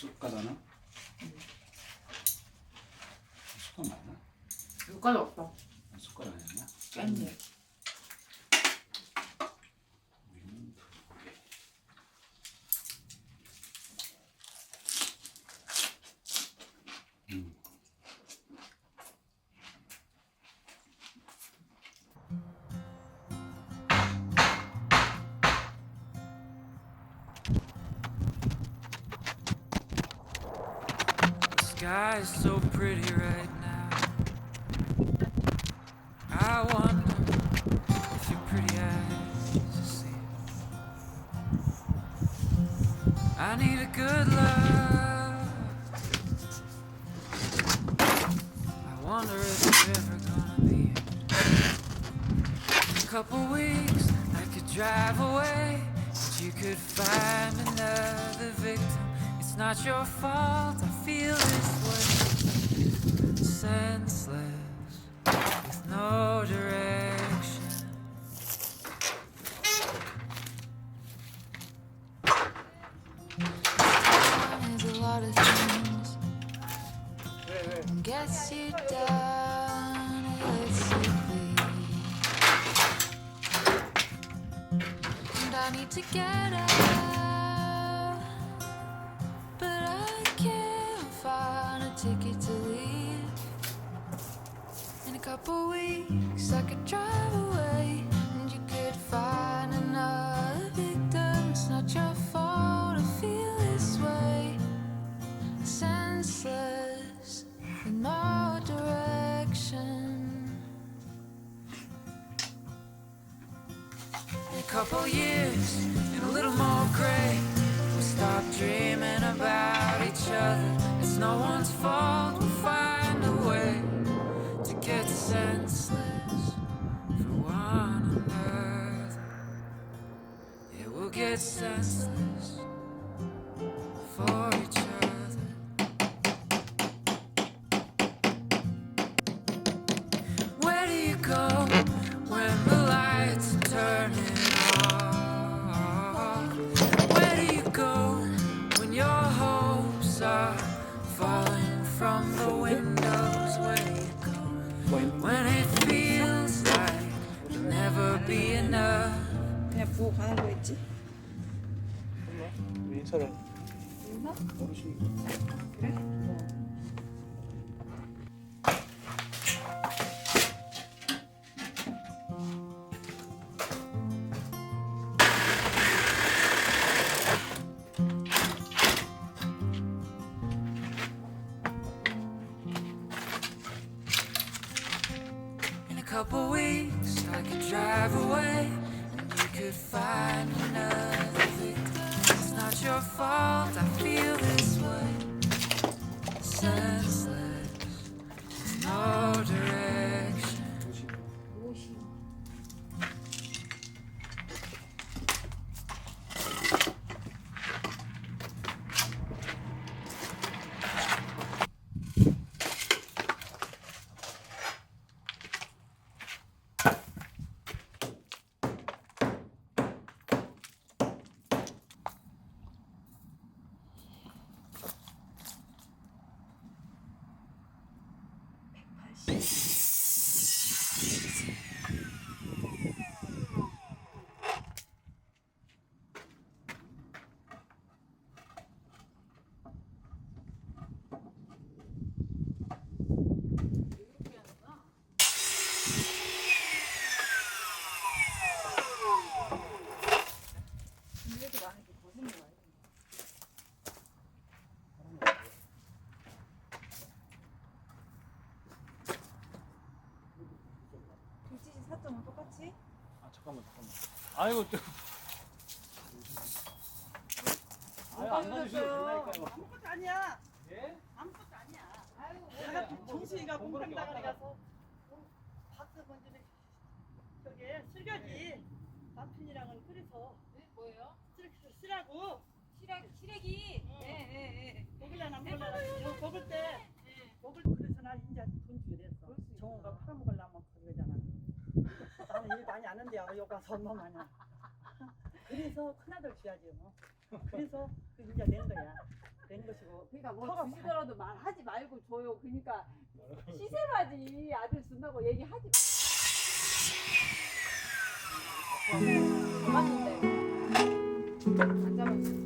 숟가락 하나? 숟가락 맞나? 숟가락 없어. 숟가락 아니야? 깻잎. Sky is so pretty right now. I wonder if your pretty eyes see it. I need a good love. I wonder if it's ever gonna be. In a couple weeks I could drive away, but you could find another victim. It's not your fault, I feel this way. Senseless, with no direction. There's a lot of things gets you down, it lets you bleed. And I need to get out, but I can't find a ticket to leave. In a couple weeks I could drive away, and you could find another victim. It's not your fault, I feel this way. Senseless, with no direction. In a couple years, and a little more gray, we stop dreaming about each other. It's no one's fault, we'll find a way to get senseless for one another. Yeah, we'll get senseless for each other. Where do you go when the lights are turning off? Where do you go when your hopes are falling from the windows? Where do you go when it feels like there'll never be enough? 그냥 부엌 가는 거 있지? 왜 사람? 어르신이 그래? In a couple weeks I could drive away and you could find another victim. It's not your fault I feel this way. Senseless, no direction. 김치지 4.5 똑같이? 아 잠깐만. 아이고 또. 아유 안 놔주셔도 된다니까요. 아무것도 아니야. 예? 아무것도 아니야. 내가 정수이가 공평다가 가서 박스 먼저는 저기 슬겨지 남편이랑은 그래서 뭐예요? 쓰라고 시래기. 예. 먹으려나 먹으려나 먹을 때 먹을 그래서 나 이제 돈 주겠어. 정원 가 팔아먹으려면 그러잖아. 나는 일 많이 안 한대요. 여기 가서 엄마 마냥. 그래서 큰아들 줘야지 뭐. 그래서 그 이제 낸 거야. 낸 것이고. 그러니까 뭐 서가 주시더라도 말하지 말고 줘요. 그러니까 시세라지 아들 준다고 얘기하지. 잡았는데 안 잡았어.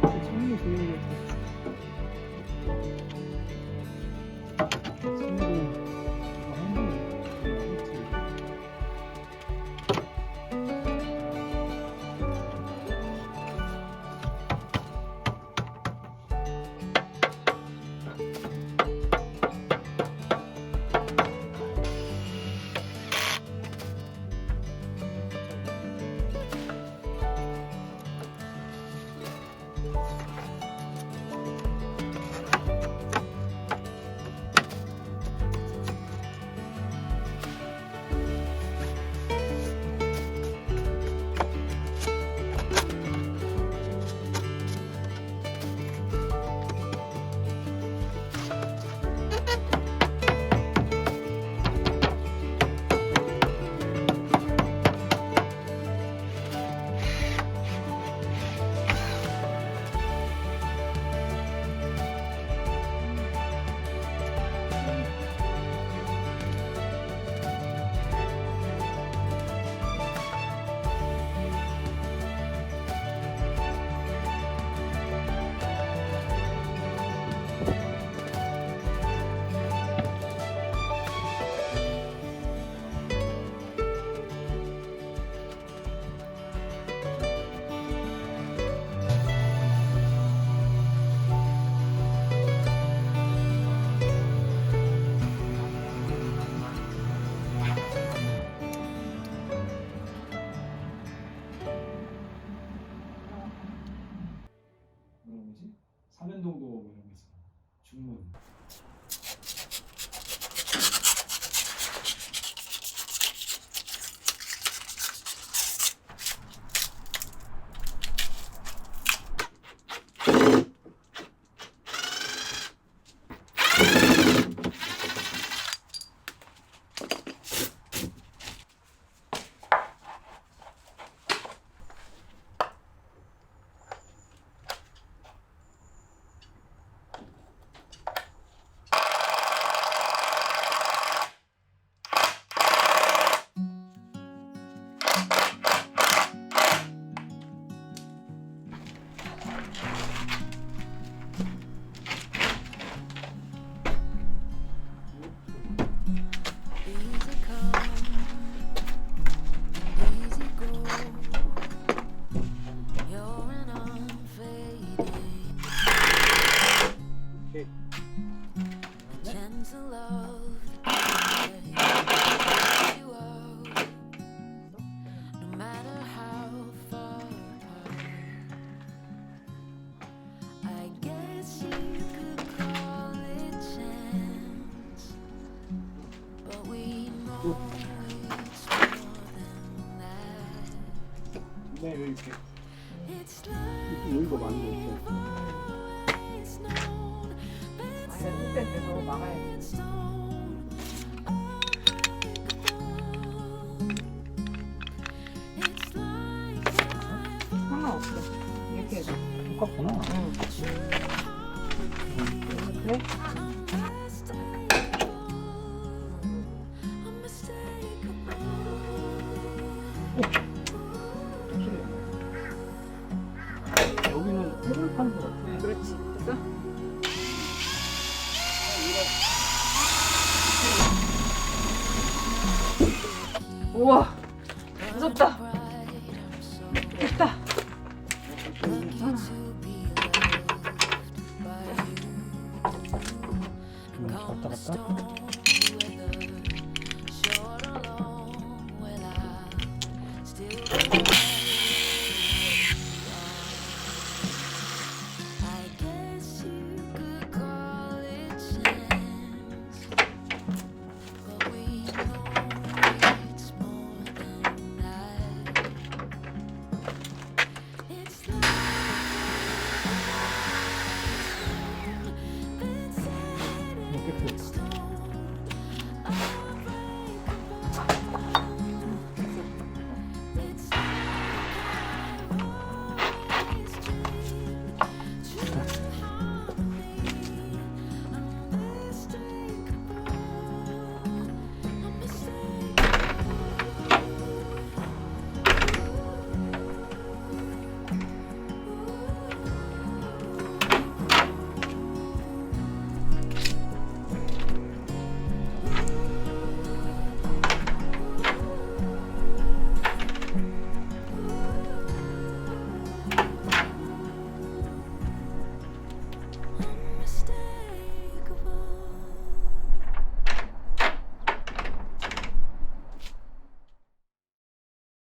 성민이 보이는 뭐지? 사면동도 뭐 이런 거 있어. 중문. Easy come, easy go. You're an unfading, 오케이. gentle love that carries you out, no matter how far apart. I guess you could call it chance, but we know it's more than that. 네, 왜 이렇게 It's like 여유가 많이 we've 없어. always known 아니 흑돼지 그거 막아야 돼. it's stone, it's like I've 상관없어. 이렇게 해서. 똑같구나. 그래? 여기는 흙을 파는 것 같아. 그렇지. 됐어? 우와 무섭다.